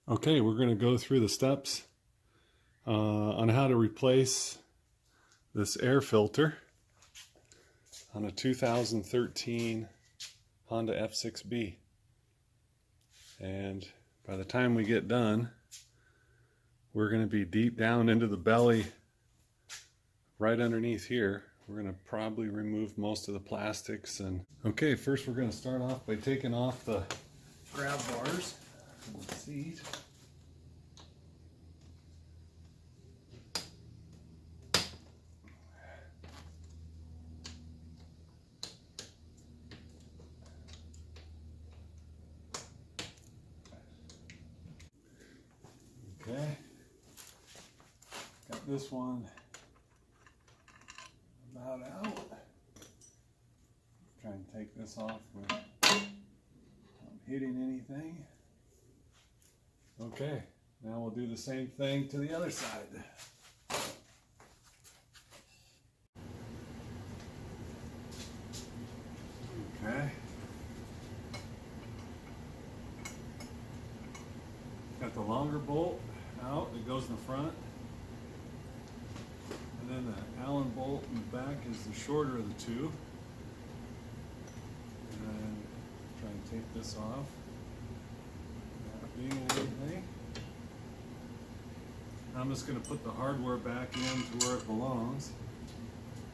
Okay, we're going to go through the steps on how to replace this air filter on a 2013 Honda F6B. And by the time we get done, we're going to be deep down into the belly, right underneath here. We're going to probably remove most of the plastics. And okay, first we're going to start off by taking off the grab bars from the seat. Okay, got this one about out. Try and take this off without hitting anything. Okay, now we'll do the same thing to the other side. Okay. Got the longer bolt out that goes in the front, and then the Allen bolt in the back is the shorter of the two. And then try and take this off without being anything. I'm just going to put the hardware back in to where it belongs,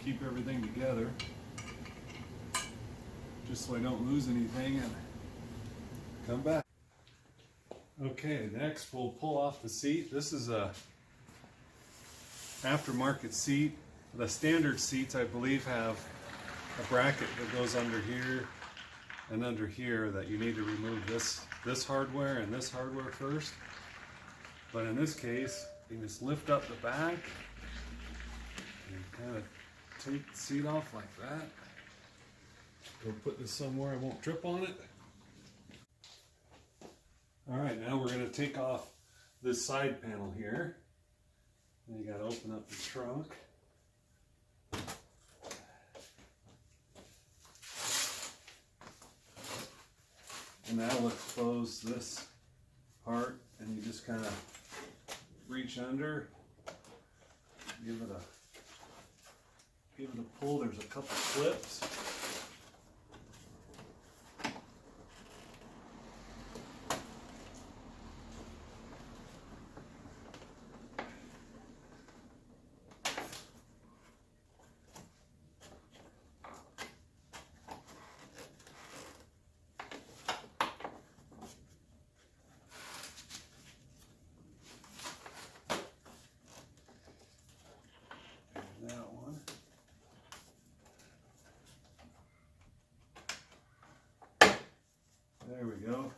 keep everything together, just so I don't lose anything and come back. Okay, next we'll pull off the seat. This is a aftermarket seat. The standard seats, I believe, have a bracket that goes under here and under here that you need to remove this hardware and this hardware first. But in this case, you just lift up the back and kind of take the seat off like that. Go put this somewhere I won't trip on it. Alright, now we're going to take off this side panel here. And you got to open up the trunk. And that'll expose this part, and you just kind of reach under, give it a pull. There's a couple clips. There we go.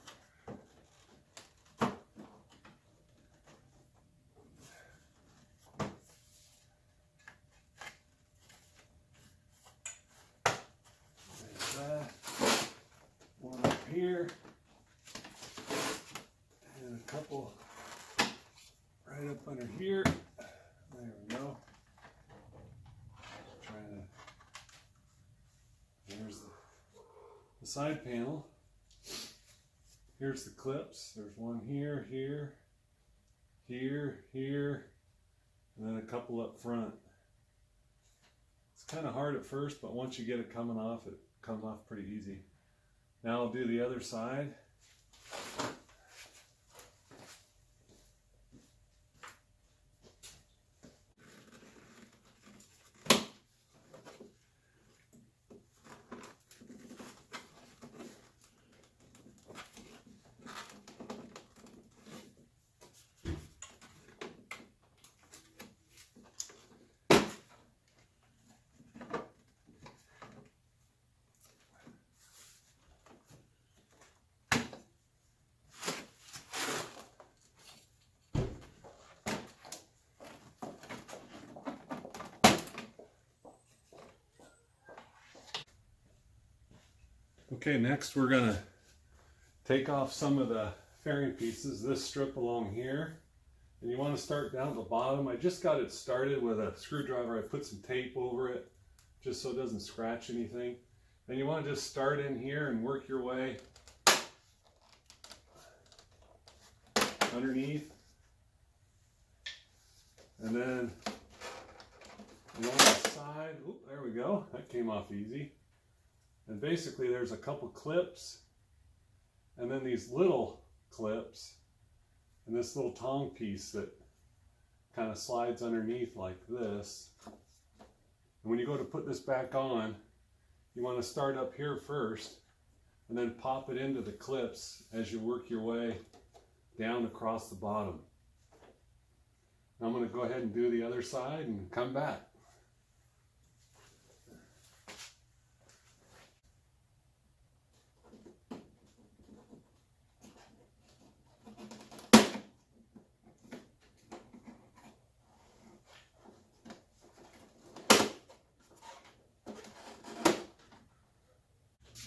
There's that. One up here. And a couple right up under here. There we go. Just trying to. There's the side panel. Here's the clips. There's one here, here, here, here, and then a couple up front. It's kind of hard at first, but once you get it coming off, it comes off pretty easy. Now I'll do the other side. Okay, next we're going to take off some of the fairing pieces, this strip along here. And you want to start down at the bottom. I just got it started with a screwdriver. I put some tape over it just so it doesn't scratch anything. And you want to just start in here and work your way underneath. And then along the side, oop, there we go, that came off easy. And basically there's a couple clips and then these little clips and this little tongue piece that kind of slides underneath like this. And when you go to put this back on, you want to start up here first and then pop it into the clips as you work your way down across the bottom. I'm going to go ahead and do the other side and come back.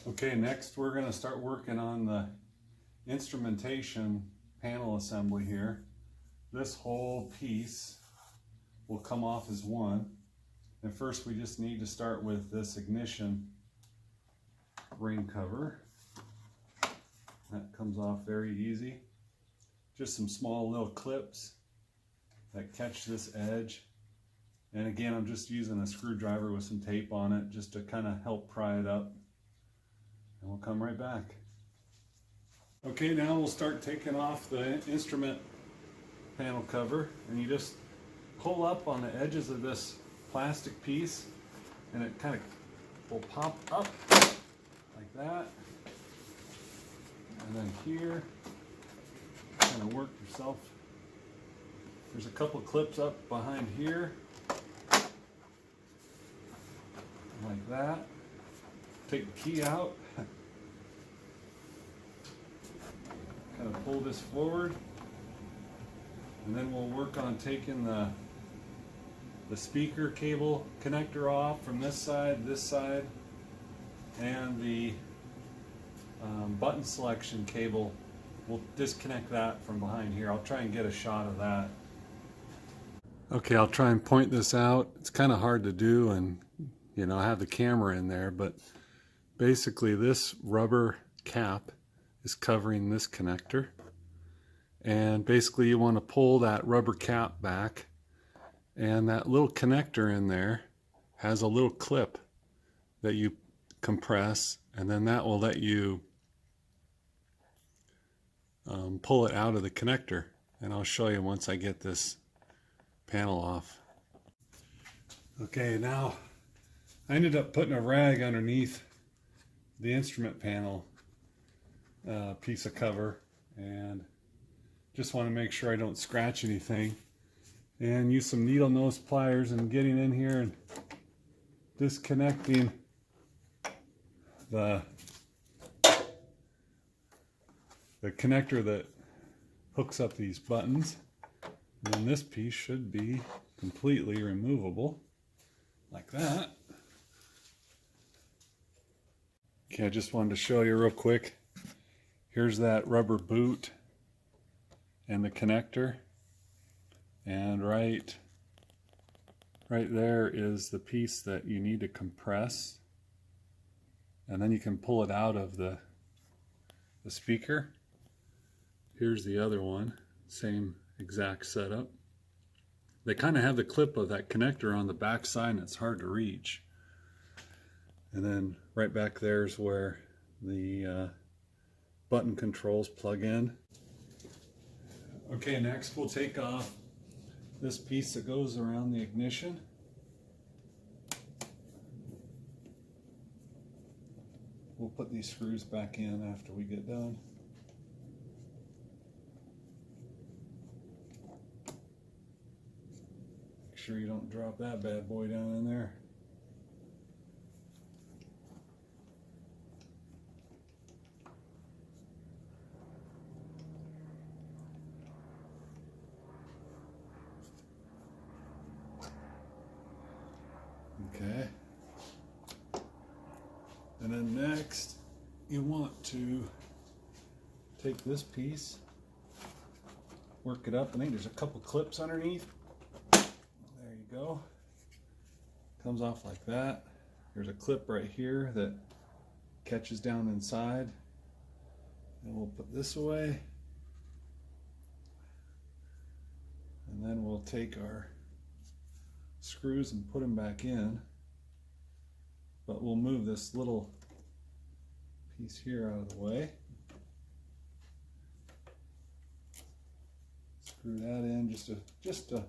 Okay, next we're going to start working on the instrumentation panel assembly here. This whole piece will come off as one. And first we just need to start with this ignition ring cover. That comes off very easy. Just some small little clips that catch this edge. And again, I'm just using a screwdriver with some tape on it just to kind of help pry it up. And we'll come right back. Okay, now we'll start taking off the instrument panel cover, and you just pull up on the edges of this plastic piece and it kind of will pop up like that. And then here, kind of work yourself. There's a couple clips up behind here like that. Take the key out. Kind of pull this forward, and then we'll work on taking the speaker cable connector off from this side, and the button selection cable. We'll disconnect that from behind here. I'll try and get a shot of that. Okay, I'll try and point this out. It's kind of hard to do, and you know, I have the camera in there, but basically this rubber cap is covering this connector, and basically you want to pull that rubber cap back, and that little connector in there has a little clip that you compress, and then that will let you pull it out of the connector, and I'll show you once I get this panel off. Okay, now I ended up putting a rag underneath the instrument panel piece of cover, and just want to make sure I don't scratch anything, and use some needle nose pliers and getting in here and disconnecting the connector that hooks up these buttons. And then this piece should be completely removable like that. Okay, I just wanted to show you real quick. Here's that rubber boot and the connector, and right there is the piece that you need to compress, and then you can pull it out of the speaker. Here's the other one, same exact setup. They kind of have the clip of that connector on the back side, and it's hard to reach. And then right back there is where the button controls plug in. Okay, next we'll take off this piece that goes around the ignition. We'll put these screws back in after we get done. Make sure you don't drop that bad boy down in there. Okay, and then next you want to take this piece, work it up. I think there's a couple clips underneath. There you go. Comes off like that. There's a clip right here that catches down inside, and we'll put this away. we'll take our screws and put them back in, but we'll move this little piece here out of the way. Screw that in just to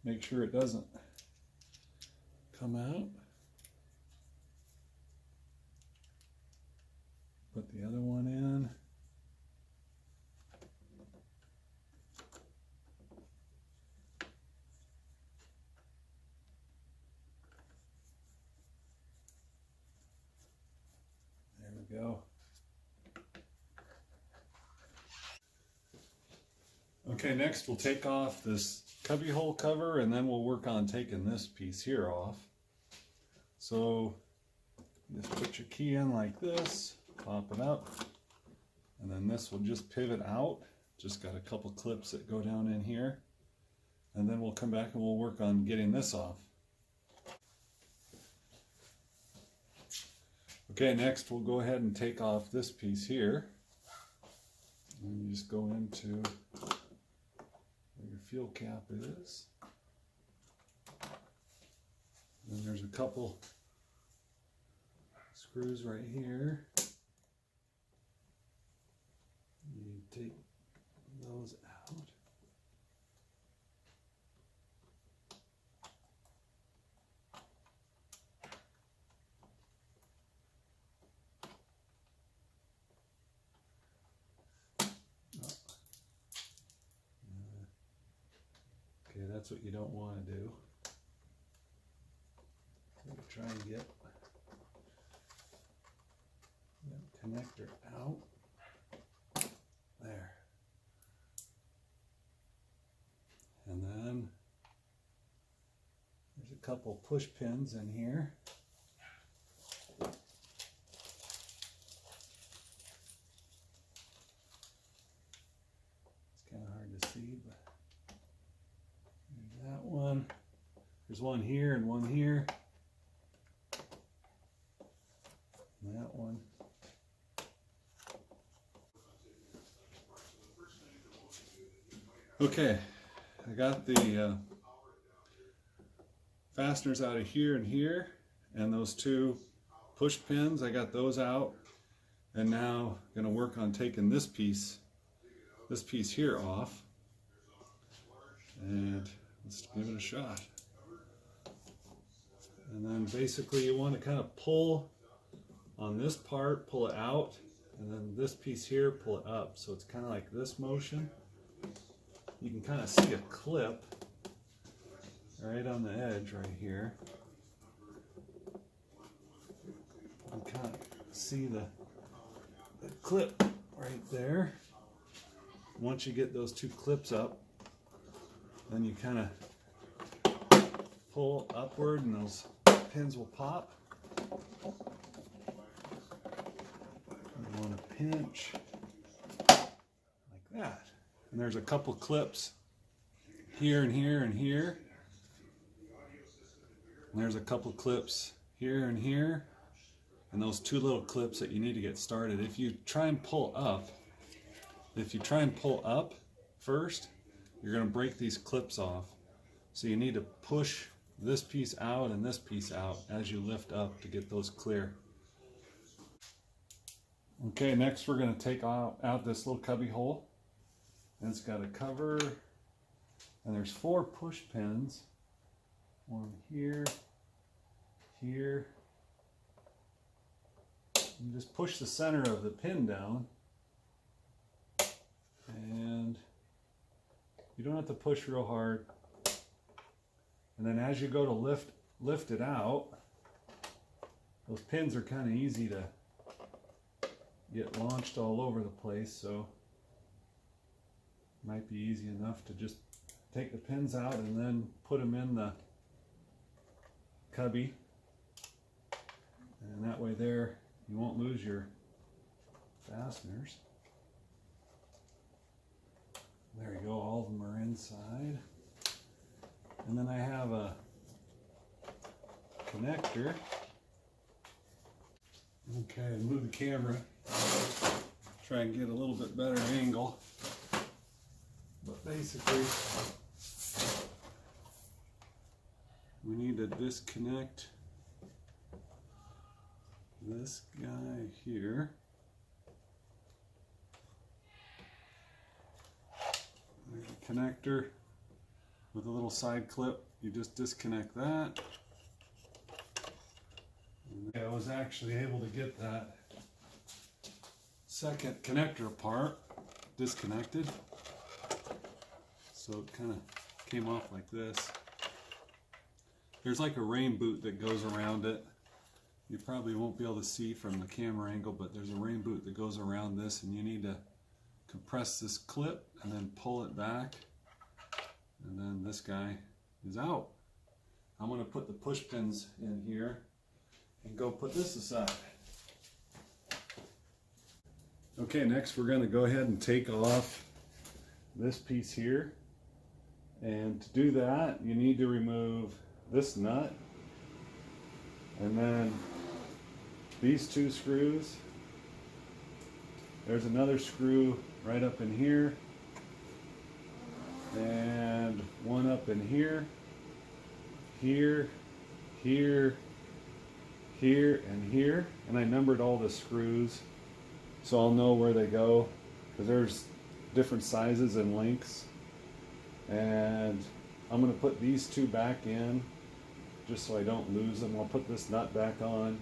make sure it doesn't come out. Put the other one in. There we go. Okay, next we'll take off this cubbyhole cover, and then we'll work on taking this piece here off. So just put your key in like this, pop it up, and then this will just pivot out. Just got a couple clips that go down in here, and then we'll come back and we'll work on getting this off. Okay, next we'll go ahead and take off this piece here, and you just go into where your fuel cap is. Then there's a couple screws right here. You take those out. Okay, that's what you don't want to do. So try and get that connector out. There. And then there's a couple push pins in here. It's kind of hard to see, but there's that one. There's one here and one here. And that one. Okay, I got the fasteners out of here and here, and those two push pins, I got those out, and now I'm going to work on taking this piece here off, and let's give it a shot. And then basically you want to kind of pull on this part, pull it out, and then this piece here, pull it up, so it's kind of like this motion. You can kind of see a clip right on the edge right here. You kind of see the clip right there. Once you get those two clips up, then you kind of pull upward and those pins will pop. You want to pinch like that. And there's a couple clips here and here and here. And there's a couple clips here and here. And those two little clips that you need to get started. If you try and pull up first, you're going to break these clips off. So you need to push this piece out and this piece out as you lift up to get those clear. Okay, next we're going to take out this little cubby hole. And it's got a cover, and there's 4 push pins. One here, here. You just push the center of the pin down, and you don't have to push real hard. And then as you go to lift it out, those pins are kind of easy to get launched all over the place, so might be easy enough to just take the pins out and then put them in the cubby, and that way there you won't lose your fasteners. There you go, all of them are inside. And then I have a connector. Okay, move the camera, try and get a little bit better angle. But basically, we need to disconnect this guy here. There's a connector with a little side clip. You just disconnect that. And I was actually able to get that second connector apart, disconnected. So it kind of came off like this. There's like a rain boot that goes around it. You probably won't be able to see from the camera angle, but there's a rain boot that goes around this, and you need to compress this clip and then pull it back, and then this guy is out. I'm going to put the push pins in here and go put this aside. Okay, next we're going to go ahead and take off this piece here, and to do that you need to remove this nut and then these two screws. There's another screw right up in here and one up in here, here, here, here, and here. And I numbered all the screws so I'll know where they go, because there's different sizes and lengths. And I'm going to put these two back in just so I don't lose them. I'll put this nut back on.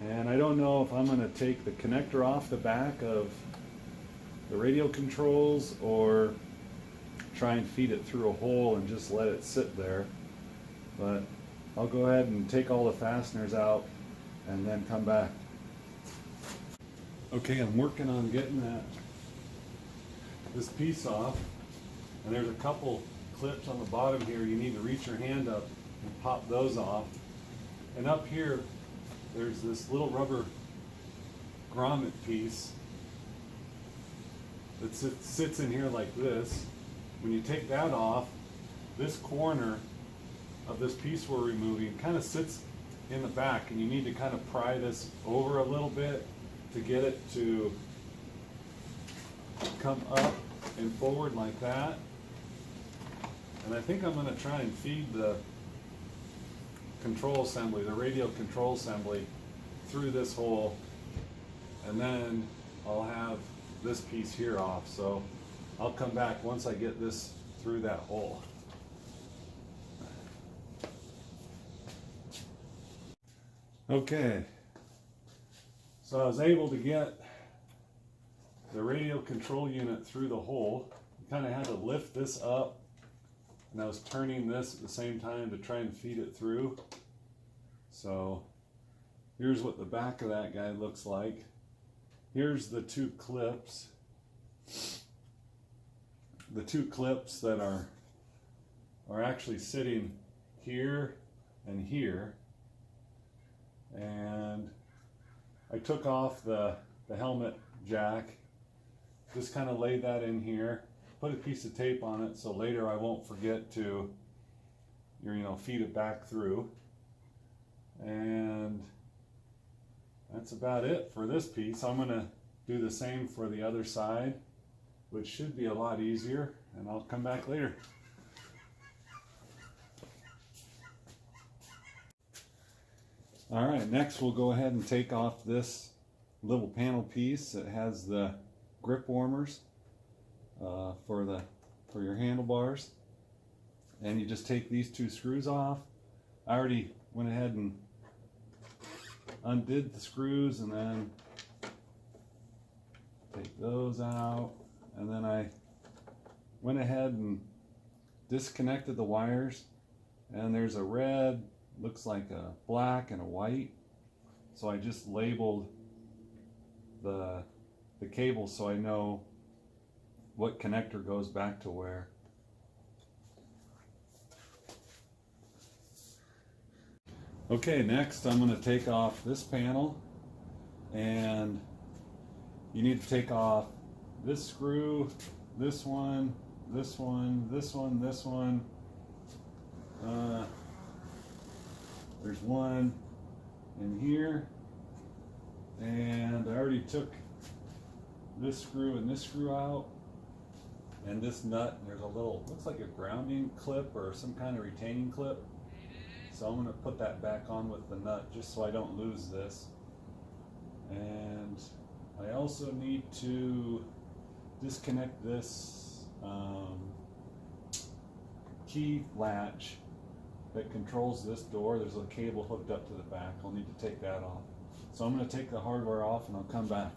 And I don't know if I'm going to take the connector off the back of the radial controls or try and feed it through a hole and just let it sit there. But I'll go ahead and take all the fasteners out and then come back. Okay, I'm working on getting this piece off, and there's a couple clips on the bottom here. You need to reach your hand up and pop those off. And up here there's this little rubber grommet piece that sits in here like this. When you take that off, this corner of this piece we're removing kind of sits in the back, and you need to kind of pry this over a little bit to get it to come up and forward like that. And I think I'm going to try and feed the control assembly, the radial control assembly, through this hole, and then I'll have this piece here off. So I'll come back once I get this through that hole. Okay, so I was able to get the radial control unit through the hole. You kind of had to lift this up, and I was turning this at the same time to try and feed it through. So here's what the back of that guy looks like. Here's the two clips. The two clips that are actually sitting here and here. And I took off the helmet jack, just kind of laid that in here, put a piece of tape on it so later I won't forget to feed it back through. And that's about it for this piece. I'm going to do the same for the other side, which should be a lot easier, and I'll come back later. Alright, next we'll go ahead and take off this little panel piece that has the grip warmers for your handlebars. And you just take these two screws off. I already went ahead and undid the screws, and then take those out, and then I went ahead and disconnected the wires, and there's a red, looks like a black and a white, so I just labeled the cable so I know what connector goes back to where. Okay, next I'm going to take off this panel, and you need to take off this screw, this one, this one, this one, this one. There's one in here, and I already took this screw and this screw out. And this nut, there's a little, looks like a grounding clip or some kind of retaining clip. So I'm going to put that back on with the nut just so I don't lose this. And I also need to disconnect this key latch that controls this door. There's a cable hooked up to the back. I'll need to take that off. So I'm going to take the hardware off and I'll come back.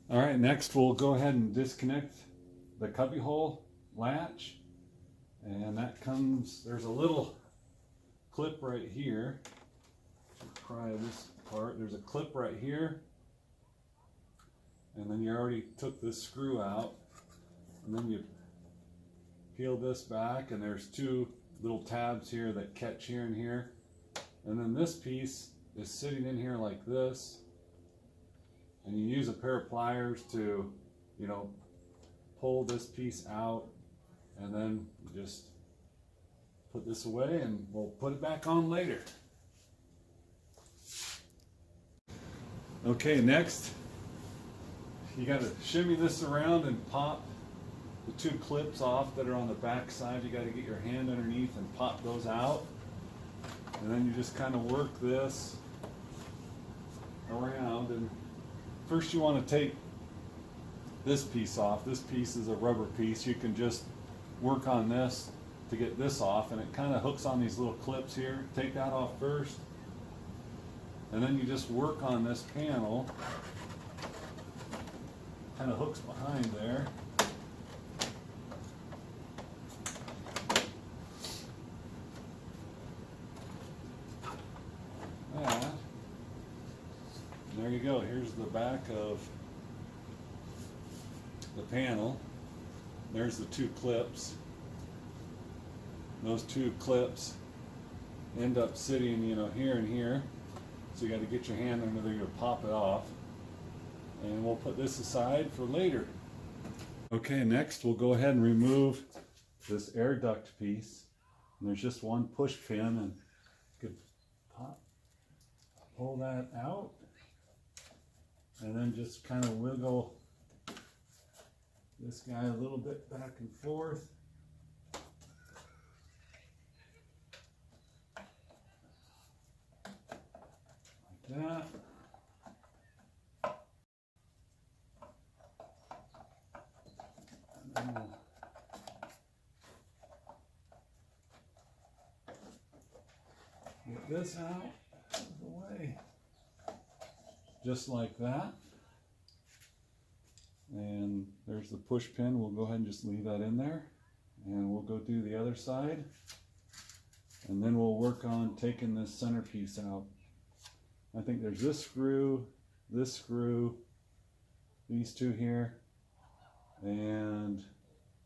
All right, next we'll go ahead and disconnect the cubbyhole latch. And that comes, there's a little clip right here. Pry this apart. There's a clip right here. And then you already took this screw out. And then you peel this back and there's two little tabs here that catch here and here. And then this piece is sitting in here like this. And you use a pair of pliers to, you know, pull this piece out, and then you just put this away and we'll put it back on later. Okay, next you got to shimmy this around and pop the two clips off that are on the back side. You got to get your hand underneath and pop those out, and then you just kind of work this around. And first you want to take this piece off. This piece is a rubber piece. You can just work on this to get this off, and it kind of hooks on these little clips here. Take that off first, and then you just work on this panel. Kind of hooks behind there. That. There you go. Here's the back of the panel. There's the two clips. Those two clips end up sitting, you know, here and here. So you got to get your hand under there to pop it off. And we'll put this aside for later. Okay, next we'll go ahead and remove this air duct piece. And there's just one push pin, and you could pull that out. And then just kind of wiggle this guy a little bit back and forth. Like that. And then we'll get this out of the way. Just like that. And there's the push pin. We'll go ahead and just leave that in there. And we'll go do the other side. And then we'll work on taking this centerpiece out. I think there's this screw, these two here, and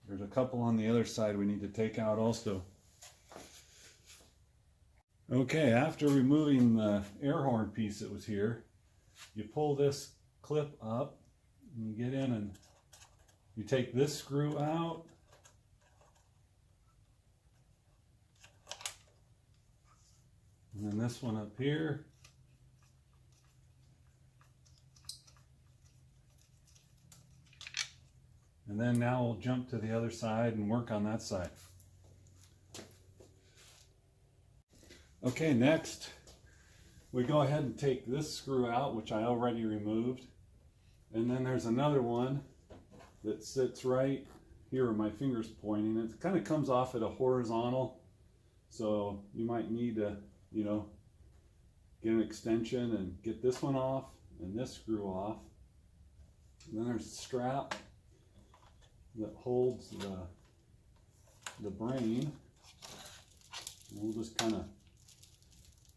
there's a couple on the other side we need to take out also. Okay, after removing the air horn piece that was here, you pull this clip up and you get in and you take this screw out. And then this one up here. And then now we'll jump to the other side and work on that side. Okay, next we go ahead and take this screw out, which I already removed. And then there's another one that sits right here where my finger's pointing. It kind of comes off at a horizontal, so you might need to, you know, get an extension and get this one off and this screw off. And then there's a strap that holds the brain. And we'll just kind of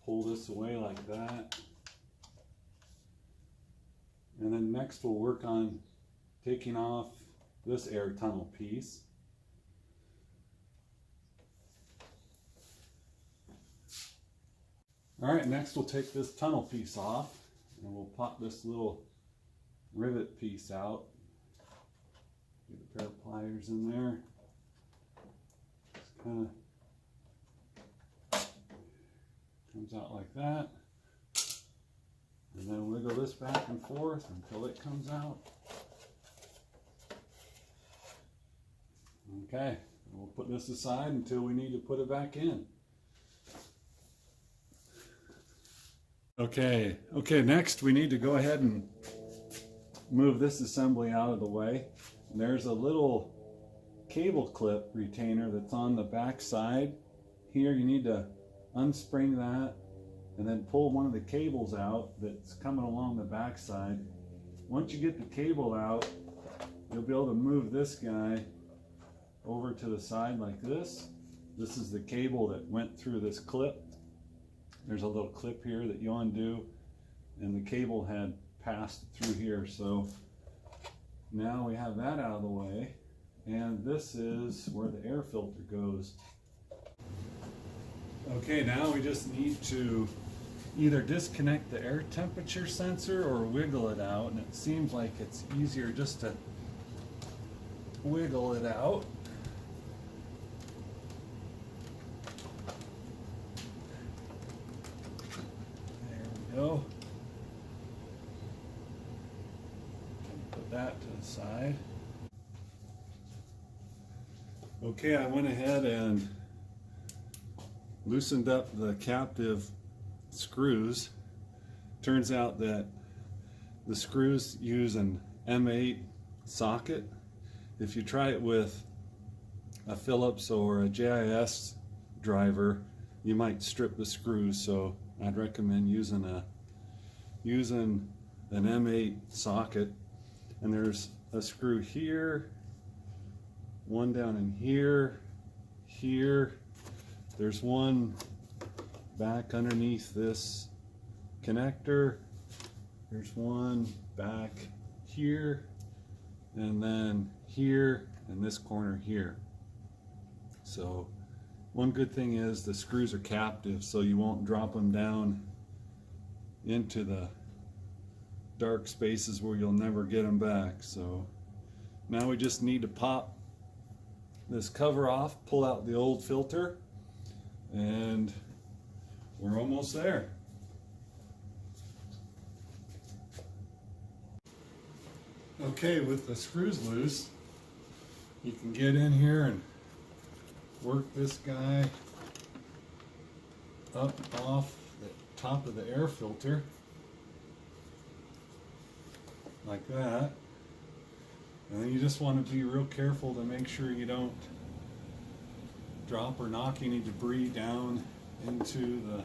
pull this away like that. And then next we'll work on taking off this air tunnel piece. All right, next we'll take this tunnel piece off and we'll pop this little rivet piece out. Get a pair of pliers in there. Just kind of comes out like that. And then wiggle this back and forth until it comes out. Okay, we'll put this aside until we need to put it back in. Okay, next we need to go ahead and move this assembly out of the way. And there's a little cable clip retainer that's on the back side. Here you need to unspring that and then pull one of the cables out that's coming along the back side. Once you get the cable out, you'll be able to move this guy over to the side like this. This is the cable that went through this clip. There's a little clip here that you undo, and the cable had passed through here. So now we have that out of the way, and this is where the air filter goes. Okay, now we just need to either disconnect the air temperature sensor or wiggle it out, and it seems like it's easier just to wiggle it out. Go. Put that to the side. Okay, I went ahead and loosened up the captive screws. Turns out that the screws use an M8 socket. If you try it with a Phillips or a JIS driver, you might strip the screws, so I'd recommend using an M8 socket. And there's a screw here, one down in here, here. There's one back underneath this connector. There's one back here, and then here, and this corner here. So one good thing is the screws are captive, so you won't drop them down into the dark spaces where you'll never get them back. So now we just need to pop this cover off, pull out the old filter, and we're almost there. Okay, with the screws loose, you can get in here and work this guy up off the top of the air filter like that. And then you just want to be real careful to make sure you don't drop or knock any debris down into the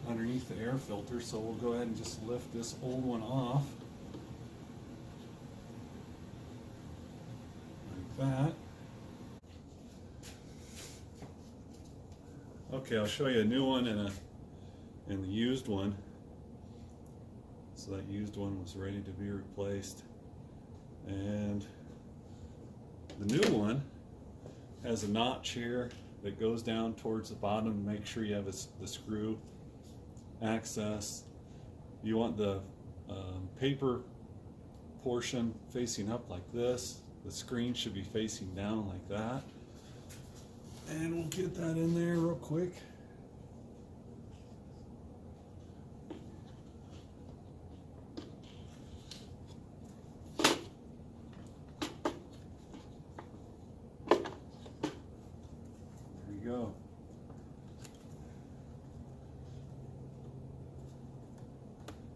underneath the air filter. So we'll go ahead and just lift this old one off like that. Okay, I'll show you a new one and the used one. So that used one was ready to be replaced, and the new one has a notch here that goes down towards the bottom to make sure you have the screw access. You want the paper portion facing up like this. The screen should be facing down like that. And we'll get that in there real quick. Go.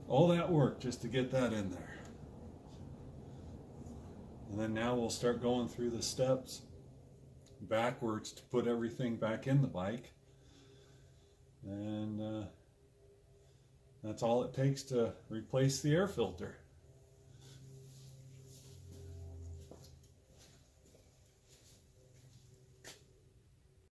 All that work just to get that in there. And then now we'll start going through the steps backwards to put everything back in the bike. And that's all it takes to replace the air filter.